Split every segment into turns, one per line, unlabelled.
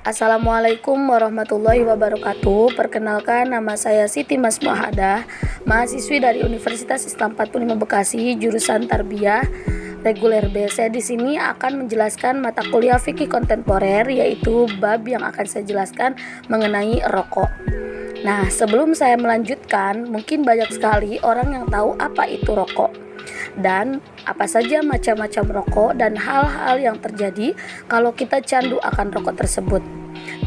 Assalamualaikum warahmatullahi wabarakatuh. Perkenalkan, nama saya Siti Mas Muhadah, mahasiswi dari Universitas Islam 45 Bekasi, jurusan Tarbiyah reguler B. Saya di sini akan menjelaskan mata kuliah fikih kontemporer, yaitu bab yang akan saya jelaskan mengenai rokok. Nah, sebelum saya melanjutkan, mungkin banyak sekali orang yang tahu apa itu rokok dan apa saja macam-macam rokok dan hal-hal yang terjadi kalau kita candu akan rokok tersebut.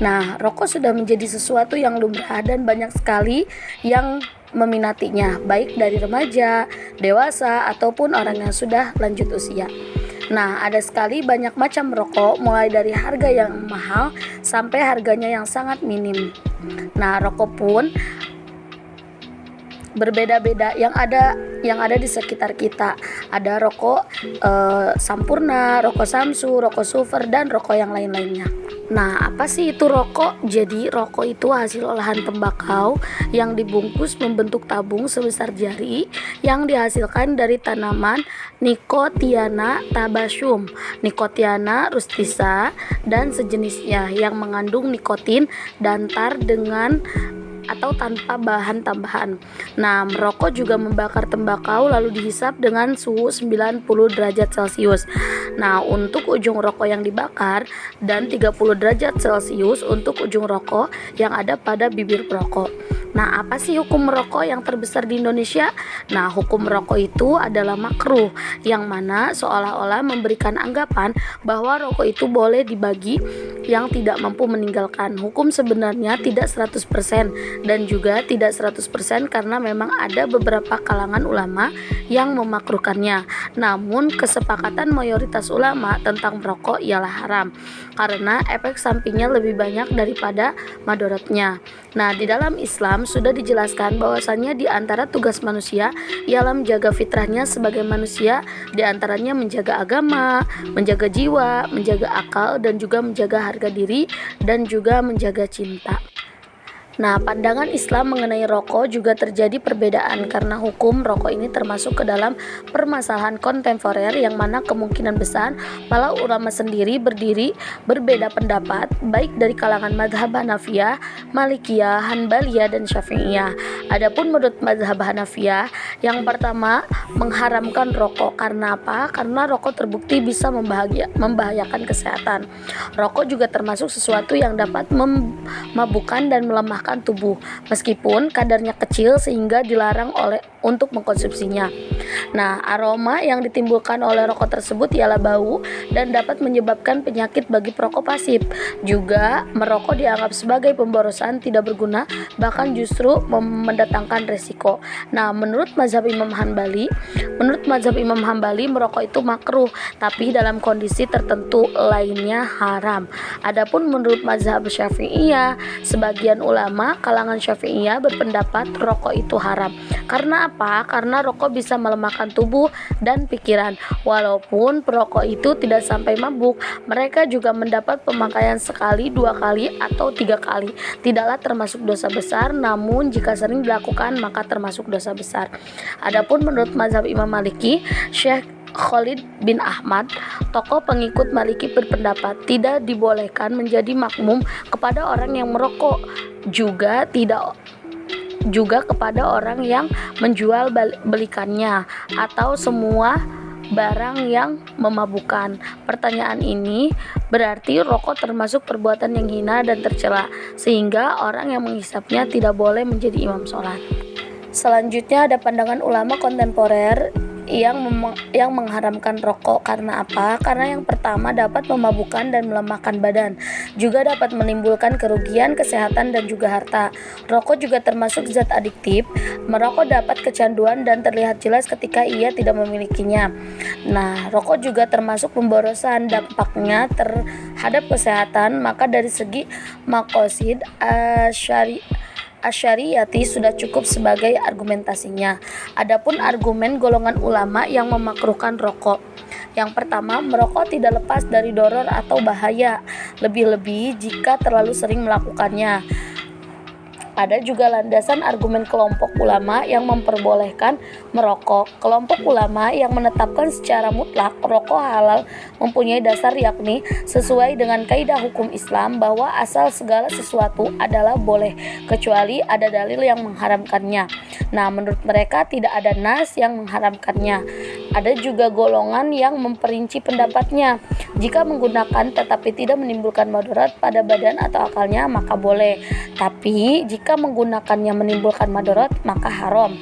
Nah, rokok sudah menjadi sesuatu yang lumrah dan banyak sekali yang meminatinya, baik dari remaja, dewasa, ataupun orang yang sudah lanjut usia. Nah, ada sekali banyak macam rokok, mulai dari harga yang mahal sampai harganya yang sangat minim. Nah, rokok pun berbeda-beda yang ada di sekitar kita. Ada rokok Sampurna, rokok Samsu, rokok Super, dan rokok yang lain-lainnya. Nah, apa sih itu rokok? Jadi rokok itu hasil olahan tembakau yang dibungkus membentuk tabung sebesar jari yang dihasilkan dari tanaman Nicotiana tabacium, Nicotiana rustica, dan sejenisnya yang mengandung nikotin dan tar dengan atau tanpa bahan tambahan. Nah, merokok juga membakar tembakau lalu dihisap dengan suhu 90 derajat Celcius. Nah, untuk ujung rokok yang dibakar dan 30 derajat Celcius untuk ujung rokok yang ada pada bibir perokok. Nah, apa sih hukum merokok yang terbesar di Indonesia? Nah, hukum merokok itu adalah makruh, yang mana seolah-olah memberikan anggapan bahwa rokok itu boleh dibagi yang tidak mampu meninggalkan. Hukum sebenarnya tidak 100% dan juga tidak 100% karena memang ada beberapa kalangan ulama yang memakruhkannya. Namun, kesepakatan mayoritas ulama tentang merokok ialah haram karena efek sampingnya lebih banyak daripada madorotnya. Nah, di dalam Islam sudah dijelaskan bahwasannya di antara tugas manusia ialah menjaga fitrahnya sebagai manusia, di antaranya menjaga agama, menjaga jiwa, menjaga akal, dan juga menjaga harga diri, dan juga menjaga cinta. Nah, pandangan Islam mengenai rokok juga terjadi perbedaan karena hukum rokok ini termasuk ke dalam permasalahan kontemporer yang mana kemungkinan besar para ulama sendiri berbeda pendapat baik dari kalangan mazhab Hanafiyah, Malikiyah, Hanbaliyah, dan Syafi'iyah. Adapun menurut mazhab Hanafiyah, yang pertama mengharamkan rokok. Karena apa? Karena rokok terbukti bisa membahayakan kesehatan. Rokok juga termasuk sesuatu yang dapat memabukkan dan melemahkan tubuh, meskipun kadarnya kecil sehingga dilarang untuk mengkonsumsinya. Nah, aroma yang ditimbulkan oleh rokok tersebut ialah bau dan dapat menyebabkan penyakit bagi perokok pasif. Juga merokok dianggap sebagai pemborosan tidak berguna, bahkan justru mendatangkan resiko. Nah, menurut mazhab Imam Hambali merokok itu makruh, tapi dalam kondisi tertentu lainnya haram. Adapun menurut mazhab Syafi'iyah, sebagian ulama kalangan Syafi'iyah berpendapat rokok itu haram. Karena apa? Karena rokok bisa melemahkan tubuh dan pikiran. Walaupun perokok itu tidak sampai mabuk, mereka juga mendapat pemakaian sekali, 2 kali, atau 3 kali. Tidaklah termasuk dosa besar, namun jika sering dilakukan maka termasuk dosa besar. Adapun menurut mazhab Imam Maliki, Syekh Khalid bin Ahmad, tokoh pengikut Maliki, berpendapat tidak dibolehkan menjadi makmum kepada orang yang merokok, juga kepada orang yang menjual belikannya atau semua barang yang memabukkan. Pertanyaan ini berarti rokok termasuk perbuatan yang hina dan tercela, sehingga orang yang menghisapnya tidak boleh menjadi imam sholat. Selanjutnya ada pandangan ulama kontemporer yang mengharamkan rokok. Karena apa? Karena yang pertama dapat memabukkan dan melemahkan badan, juga dapat menimbulkan kerugian kesehatan dan juga harta. Rokok juga termasuk zat adiktif. Merokok dapat kecanduan dan terlihat jelas ketika ia tidak memilikinya. Nah, rokok juga termasuk pemborosan. Dampaknya terhadap kesehatan, maka dari segi maqasid Asy'ariyati sudah cukup sebagai argumentasinya. Adapun argumen golongan ulama yang memakruhkan rokok. Yang pertama, merokok tidak lepas dari doror atau bahaya, lebih-lebih jika terlalu sering melakukannya. Ada juga landasan argumen kelompok ulama yang memperbolehkan merokok. Kelompok ulama yang menetapkan secara mutlak rokok halal mempunyai dasar, yakni sesuai dengan kaidah hukum Islam bahwa asal segala sesuatu adalah boleh kecuali ada dalil yang mengharamkannya. Nah, menurut mereka tidak ada nas yang mengharamkannya. Ada juga golongan yang memperinci pendapatnya. Jika menggunakan tetapi tidak menimbulkan mudarat pada badan atau akalnya maka boleh. Tapi jika menggunakannya menimbulkan mudarat maka haram.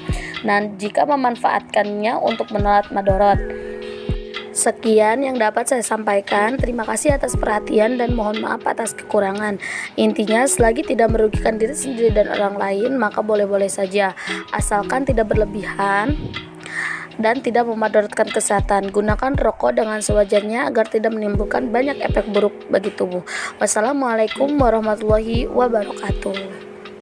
Dan jika memanfaatkannya untuk menolak mudarat. Sekian yang dapat saya sampaikan. Terima kasih atas perhatian dan mohon maaf atas kekurangan. Intinya, selagi tidak merugikan diri sendiri dan orang lain, maka boleh-boleh saja, asalkan tidak berlebihan dan tidak memudaratkan kesehatan. Gunakan rokok dengan sewajarnya agar tidak menimbulkan banyak efek buruk bagi tubuh. Wassalamualaikum warahmatullahi wabarakatuh.